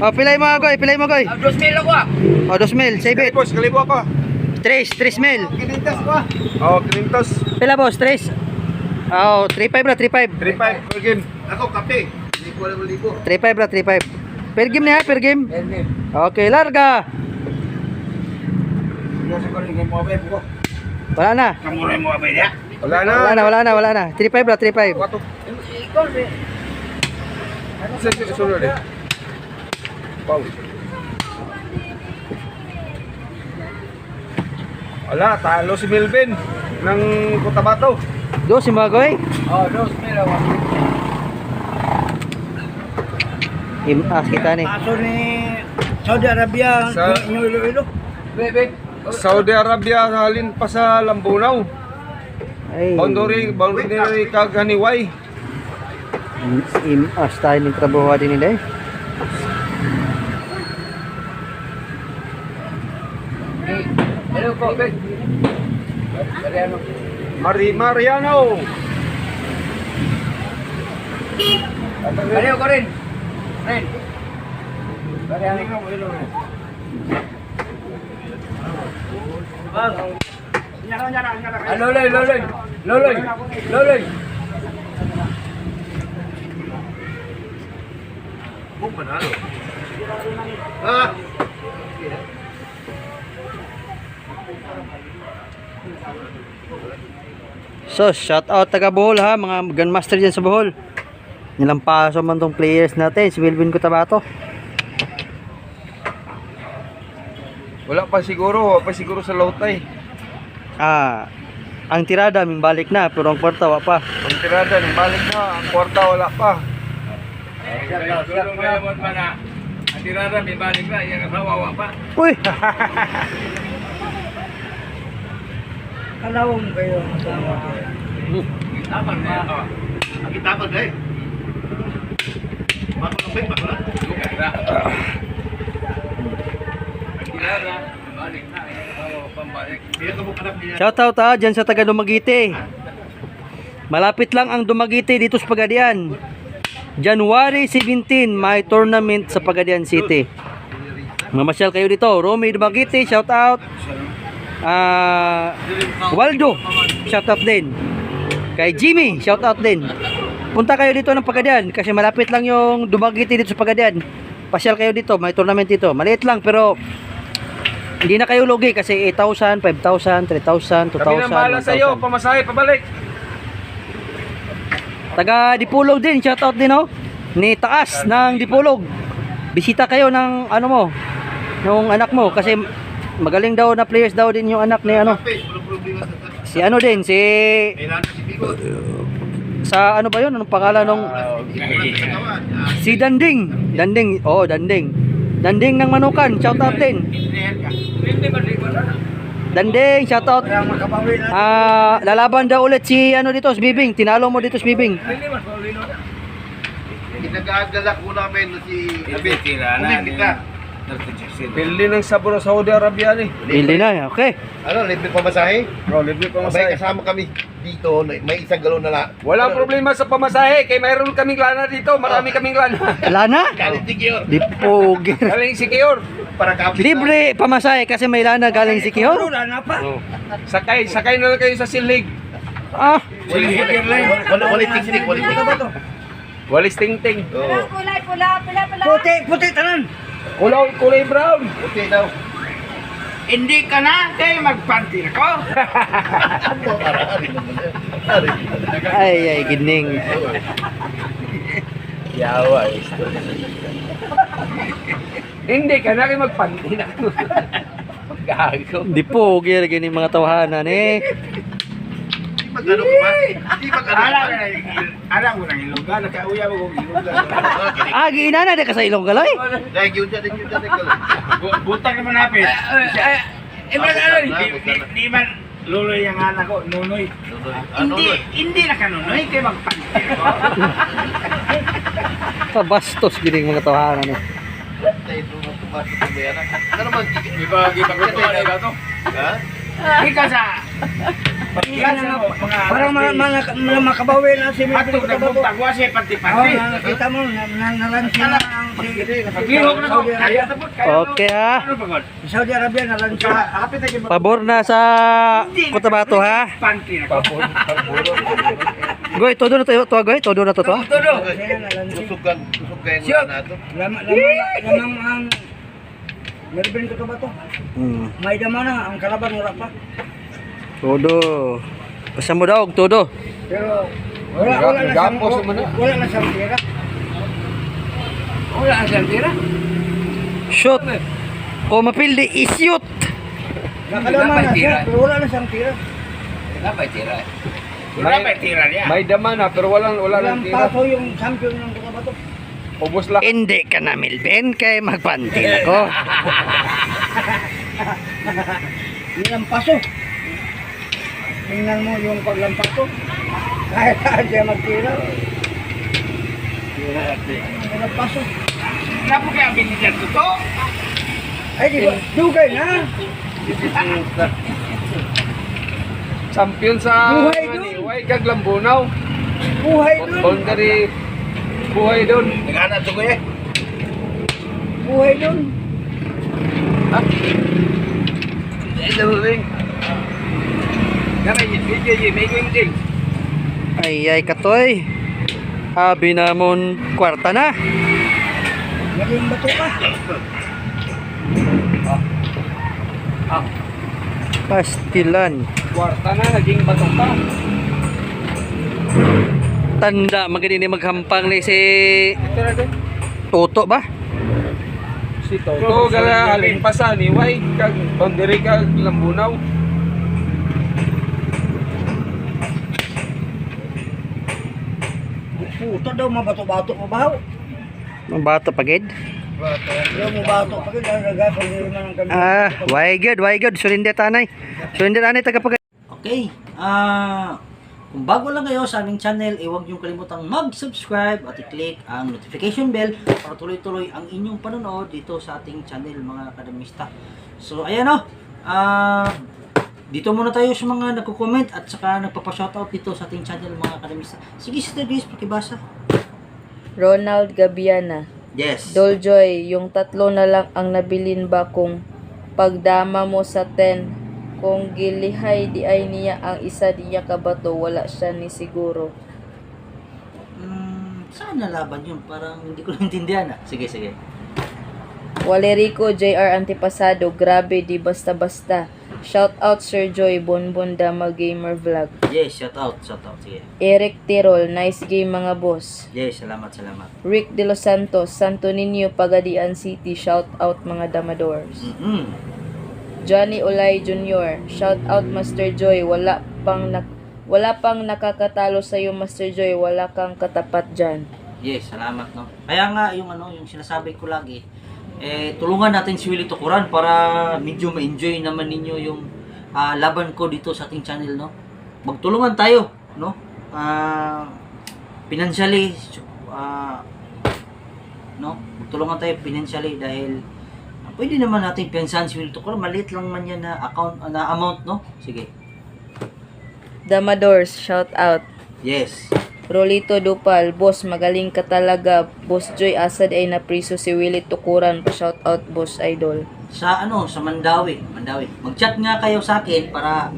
Oh, pilay mo Goy, pilay mo Goy. 2,000 ako ah. Oh, 2,000, save it. Boss, kalibo ako. 3,000. Kinintas ko ah. Oh, kinintos. Pila boss, 3. Oh, 3,500 na, 3,500. 3-5 per game. Ako, kape. Hindi ko alam libo. 3,500 na, 3,500. Per game na, per game. Hindi. Okay, larga. Kasi ko rin mo abay po. Wala na. Kamuray mo abay niya. Wala na. Wala na. 3,500 na, 3,500. Wato. Ikaw rin. Sige, sunod eh. Paul. Wala, talo si Melvin ng Cotabato. Do si Magoy. Oh, 2,000 ako. Imas kita ni. Kaso ni Saudi Arabia, Sa- yung Iloilo. Bebe. Saudi Arabia halin pa sa Lambunaw. Ay. Boundary kaganiway. Imas tayo ng trabaho din nila eh. Hello po, Bebe. Mariano. Mariano. Mariano ko rin. Ren. Mariano ko rin. Loloy. Manalo. Ah. So, shout out taga Bohol ha, mga Gunmaster dyan sa Bohol. Nilampaso man tong players natin, si Melvin Cotabato. Wala pa siguro sa Lautay. Ah, ang tirada ming balik na, pero ang kwarta wa pa. Ang tirada ng balik na, ang kwarta wala pa. Ang tirada, may balik na. Yan ang kawawa pa. Uy! Kalawang kayo. Tapang na. Ang itapang na eh. Makulapit, makulap. Ang tirada, balik na. Pambalik. Shout out ha, dyan sa taga Dumaguete. Malapit lang ang Dumaguete dito sa Pagadian. January 17, may tournament sa Pagadian City. Mamasyal kayo dito. Romy Dumaguete, shout out. Waldo, shout out din. Kay Jimmy, shout out din. Punta kayo dito ng Pagadian kasi malapit lang yung Dumaguete dito sa Pagadian. Pasyal kayo dito, may tournament dito. Maliit lang pero hindi na kayo lugi kasi 8,000, 5,000, 3,000, 2,000. Kami nang bahala sa iyo, pamasahe, pabalik. Taga Dipolog din, shout out din oh. Ni Taas ng Dipolog. Bisita kayo ng ano mo, ng anak mo kasi magaling daw na players daw din yung anak ni ano. Si ano din, sa ano ba yun? Anong pangalan nung si Danding. Danding ng Manukan, shout out din. Danding, shout out. Lalaban daw ulit si ano dito, si Bibing. Tinalo mo dito si Bibing. Nag-aagalak ko namin si Abel. Pili ng sabon sa Saudi Arabia ni. Hindi na, okay. Ano, libre pamasahe? Bro, libre May pamasahe. kasama kami dito, may isang galon na lang. Walang problema sa pamasahe, kay mayroon kaming lana dito, marami kaming lana. Lana? Galing tigil. Di pogi. Galing secure. Para kapit. Libre pamasahe kasi may lana galing si Kiyo. Oh. Sakay na lang kayo sa silig. Ah, Wala ting-ting, wala ting-ting. Walis ting-ting. Oo. Puti tanan. Kulay brown. Okay daw. Hindi ka na, kaya magpanty ko. ay gining. Yawa. Hindi ka na kayo magpanti na. Gago. Di pogi lagi ni mga tawahanan eh. Magano ko ba? Hindi magano. Alam mo nang ilugan, nakauya mo kong ilugan. Ah, giinana de ka sa ilong galay. Dahil yun dyan. Butang naman napit. Di man luloy ang anak ko, nunoy. Hindi na ka nunoy, kaya magpanty ko. Bastos gining mga tawahanan eh. Ano naman? Di ba kita ko ito? Ha? Ika sa... Parang mga makabawi na si Mr. Ato, nagbutang. Wasi, panty-panty. Nakita mo, nalansi na ang Pagbiro ko na ko. Kaya tapos. Okay ha. Ano ba God? Saudi Arabia na lang siya. Hapit na kayo. Pabor na sa Cotabato ha. Panty na ko. Goy, todo na to, goy. Todo na to to. Todo. Tusugan yung Siyot. na to. Lamang ang Melbourne ko ba to? Hmm. May dama na ang kalaban wala pa. Todo. Basta mo daw, todo. Pero wala na siyang Gapos naman na. wala na siyang tira. Wala ang santira. Shoot. O mapildi, isyut. Nakalaman na siya, pero wala na siyang tira. Wala pa tira. Wala pa tira niya. May dama na pero wala Walang nang tira. paso yung champion ng Cotabato. Ubos lang. Hindi ka na Milben, kay magpanti na ko. Yung paso. Tingnan mo yung paglampas ko. Kahit saan siya magtira. Yung paso. Napo kaya ang binigyan ko to? Ay, di ba? Dugay na. Champion sa Buhay dun. Maniway kag Lambunaw. Buhay dun. Boundary buhay doon. Nagana to ko eh. Buhay dun. Ito ring. Gamay video may going. Ay, katoy. Habi namon kwarta na. Naging bato ka. Pastilan. Kwarta na naging bato pa. Tanda, magandang maghampang ni si Toto ba? Si Toto gala aling pa sa Niway kag boundary kag Lambunaw. Puta daw, mabato-bato mo ba? Ang bato pagid. Daw mo bato pa rin. Nagagapag nyo naman ang kami. Why good. Surrender tanay. Surrender tanay tagapag. Okay, kung bago lang kayo sa aming channel, huwag niyong kalimutang mag-subscribe at i-click ang notification bell para tuloy-tuloy ang inyong panonood dito sa ating channel mga kadamista. So, ayan o, dito muna tayo sa mga nagko-comment at saka nagpapa-shoutout dito sa ating channel mga kadamista. Sige, Sister Grace, pakibasa. Ronald Gabiana. Yes. Doljoy, yung tatlo na lang ang nabilin ba kung pagdama mo sa 10? Kung gilihay di ay niya ang isa niya kabato, wala siya ni siguro. Saan nalaban yun? Parang hindi ko naintindihan ah. Sige. Walerico JR Antipasado, grabe di basta-basta. Shout out Sir Joy, Bonbon Dama Gamer Vlog. Yes, shout out. Sige. Eric Tirol, nice game mga boss. Yes, salamat. Rick De Los Santos, Santo Niño, Pagadian City, shout out mga Damadors. Johnny Olay Jr. Shout out Master Joy. Wala pang nakakatalo sa iyo Master Joy. Wala kang katapat diyan. Yes, salamat no. Kaya nga yung yung sinasabi ko lagi, tulungan natin si Willie Tukuran para medyo ma-enjoy naman ninyo yung laban ko dito sa ating channel no. Magtulungan tayo no. Financially no. Magtulungan tayo financially dahil pwede naman natin pensahan si Willie Tukuran. Maliit lang man yan na amount no. Sige. Damadors, shout out. Yes. Rolito Dupal, boss, magaling ka talaga. Boss Joy Asad ay napriso si Willie Tukuran. Pa-shout out, boss idol. Sa sa Mandawi. Mag-chat nga kayo sa akin para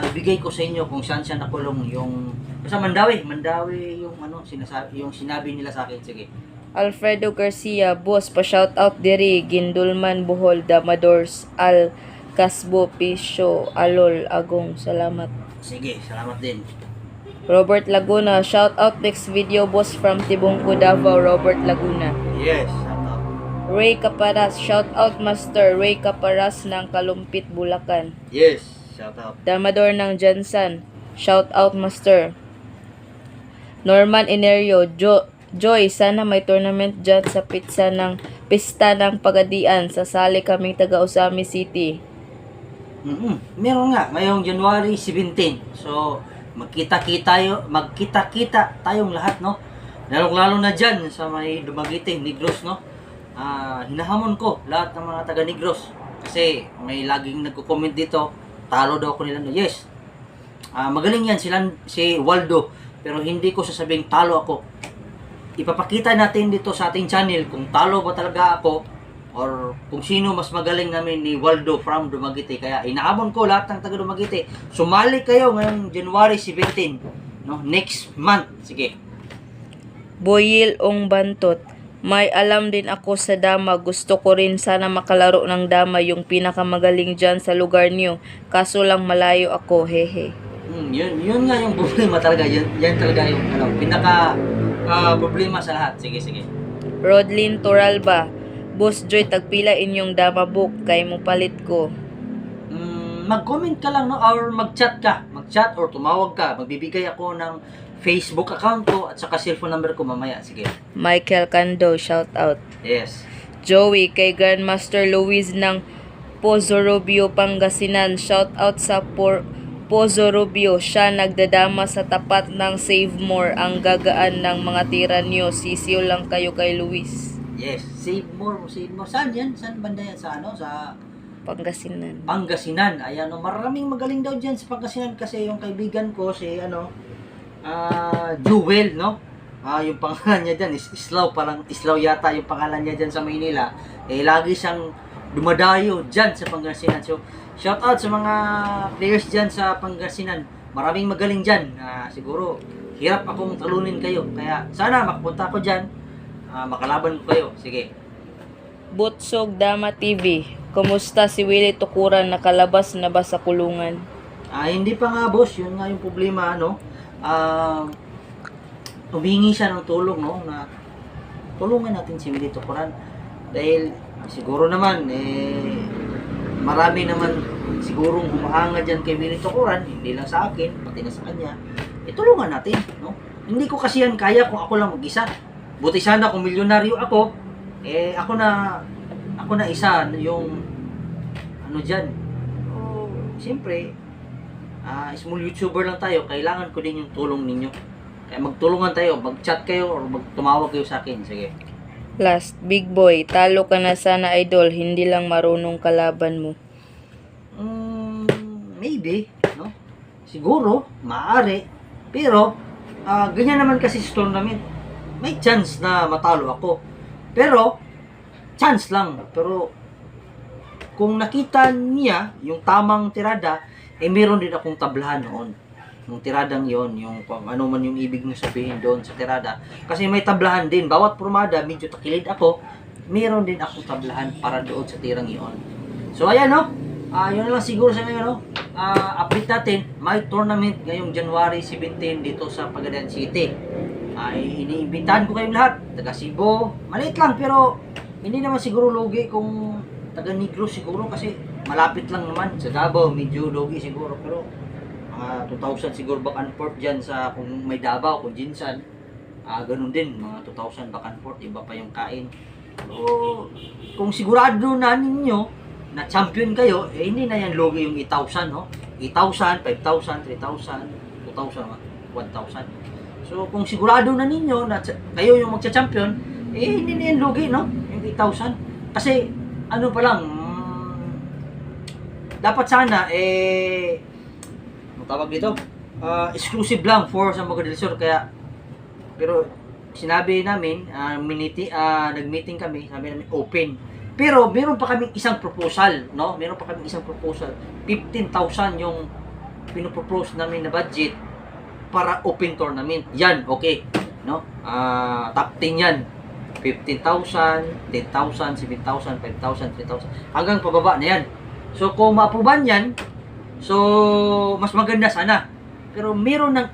ibigay ko sa inyo kung saan siya nakulong yung sa Mandawi yung yung sinabi nila sa akin. Sige. Alfredo Garcia, boss, pa-shout out diri. Gindulman Bohol, Damadors, Al Casbo, Pisyo, Alol, Agong. Salamat. Sige, salamat din. Robert Laguna, shout out next video, boss from Tibungco, Davao. Robert Laguna. Yes, shout out. Ray Caparas, shout out Master Ray Caparas ng Kalumpit, Bulacan. Yes, shout out. Damador ng Jansan, shout out Master. Norman Enerio, Joy, sana may tournament dyan sa pista ng Pagadian. Sasali kaming taga Usami City. Meron nga, ngayong January 17. So, magkita-kita tayong lahat, no? Lalo na dyan sa may Dumaguete, Negros, no? Hinahamon ko lahat ng mga taga Negros. Kasi may laging nagko-comment dito, talo daw ko nila. Yes, magaling yan si Waldo. Pero hindi ko sasabing talo ako. ipapakita natin dito sa ating channel kung talo ba talaga ako or kung sino mas magaling namin ni Waldo from Dumaguete. Kaya inaamon ko lahat ng taga Dumaguete, sumali kayo ngayong January 17, no? Next month. Sige. Boyil Ong Bantot. May alam din ako sa dama. Gusto ko rin sana makalaro ng dama, yung pinakamagaling dyan sa lugar niyo. Kaso lang malayo ako, hehe. Yun nga yung problema talaga. Yan talaga yung pinaka problema sa lahat. Sige, sige. Rodlin Toralba. Boss Joy, tagpila inyong dama book, kay mo palit ko. Mag-comment ka lang, no? Or mag-chat ka. Mag-chat or tumawag ka. Magbibigay ako ng Facebook account ko at saka cellphone number ko mamaya. Sige. Michael Cando, shout out. Yes. Joey, kay Grandmaster Luis ng Pozorobio, Pangasinan. Shout out sa Pozorobio. Siya nagdadama sa tapat ng Save More. Ang gagaan ng mga tira niyo. Sisiyo lang kayo kay Luis. Yes. Save more. Saan yan? Saan banda yan? Sa ano? Sa Pangasinan. Pangasinan. Ayan, no? Maraming magaling daw dyan sa Pangasinan kasi yung kaibigan ko si Jewel, no? Yung pangalan niya dyan is Islaw, parang Islaw yata yung pangalan niya dyan sa Maynila. Lagi siyang dumadayo dyan sa Pangasinan. So, shout out sa mga players dyan sa Pangasinan. Maraming magaling dyan. Siguro, hirap akong talunin kayo. Kaya, sana makapunta ako dyan. Makalaban ko kayo. Sige. Butsog Dama TV. Kumusta si Willie Tukuran? Nakalabas na ba sa kulungan? Hindi pa nga, boss. Yun nga yung problema, no? Humingi siya ng tulong, no? Na tulungan natin si Willie Tukuran. Dahil siguro naman, marami naman sigurong humahanga dyan kay Willie Tukuran. Hindi lang sa akin, pati na sa kanya. Tulungan natin, no? Hindi ko kasi yan kaya kung ako lang mag-isa. Buti sana kung milyonaryo ako, ako na isa yung dyan. Siyempre, small YouTuber lang tayo, kailangan ko din yung tulong ninyo. Kaya magtulungan tayo, mag-chat kayo or tumawag kayo sa akin. Sige. Last, Big Boy, talo ka na sana idol, hindi lang marunong kalaban mo. Maybe, no? Siguro, maaari. Pero, ganyan naman kasi sa tournament. May chance na matalo ako. Pero, chance lang. Pero, kung nakita niya yung tamang tirada, meron din akong tablahan noon. Yung tiradang yon, yung kung ano man yung ibig mo sabihin doon sa tirada. Kasi may tablahan din. Bawat promada, medyo takilid ako, meron din akong tablahan para doon sa tirang yon. So, ayan, no? Yun na lang siguro sa ngayon, no? Update natin, may tournament ngayong January 17 dito sa Pagadian City. Iniimbitahan ko kayong lahat. Taga Cebu, maliit lang pero hindi naman siguro lugi kung taga Negros siguro kasi malapit lang naman. Sa Davao, medyo lugi siguro pero mga 2,000 siguro back and forth dyan sa kung may Davao, kung Jinsan. Ganun din, mga 2,000 back and forth, iba pa yung kain. So, kung sigurado na ninyo na champion kayo, hindi na yan lugi yung 8,000, no? 8,000, 5,000, 3,000, 2,000, 1,000. So, kung sigurado na ninyo na kayo yung magcha-champion, hindi na yan lugi, no? Yung 8,000. Kasi, ano pa lang, dapat sana, tawag dito, exclusive lang for sa mga Del Sur. Kaya, pero, sinabi namin, nag-meeting kami, sabi namin, open. Pero, meron pa kaming isang proposal, no? Meron pa kaming isang proposal. 15,000 yung pinopropose namin na budget para open tournament. Yan, okay. No? Top 10 yan. 15,000, 10,000, 7,000, 5,000, 3,000. Hanggang pababa na yan. So, kung maapuban yan, so, mas maganda sana. Pero meron ng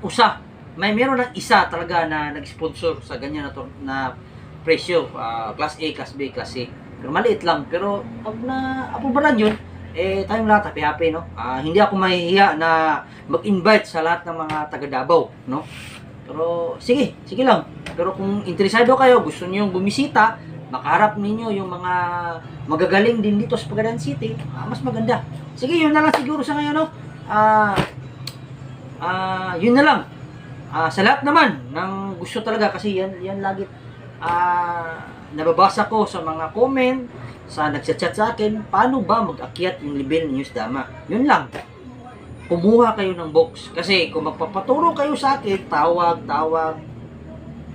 meron ng isa talaga na nag-sponsor sa ganyan na presyo. Class A, Class B, Class C. Pero maliit lang. Pero pag na-apubaran yun, tayong lahat happy-happy, no? Hindi ako mahihiya na mag-invite sa lahat ng mga taga Davao, no? Pero sige lang. Pero kung interesado kayo, gusto niyo bumisita, makaharap ninyo yung mga magagaling din dito sa Pagadian City, mas maganda. Sige, yun na lang siguro sa ngayon, no? Yun na lang. Sa lahat naman ng gusto talaga kasi yan lagi nababasa ko sa mga comment, sa nagchat sa akin, paano ba mag-akyat yung level ni News Dama? Yun lang. Kumuha kayo ng box. Kasi kung magpapaturo kayo sa akin, tawag,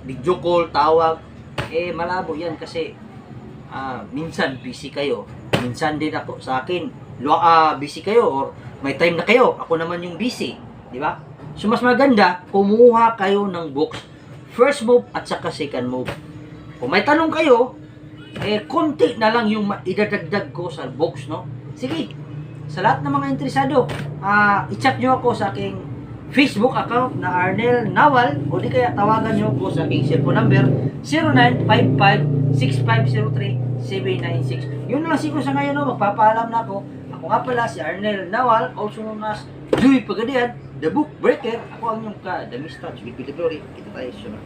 video call, tawag, malabo yan kasi minsan busy kayo, minsan din ako sa akin, busy kayo or may time na kayo, ako naman yung busy, di ba? So mas maganda, kumuha kayo ng books, first move at saka second move. Kung may tanong kayo, konti na lang yung idadagdag ko sa books, no? Sige, sa lahat ng mga interesado, i-chat nyo ako sa aking Facebook account na Arnel Nawal o di kaya tawagan nyo ako sa aking cellphone number 0955-6503-796. Yun na lang siguro sa ngayon, no? Magpapaalam na ako. Ako nga pala si Arnel Nawal, also known as Joy Pagadian, The Book Breaker. Ako ang inyong ka, The Mr. Glory. Kita tayo sunod.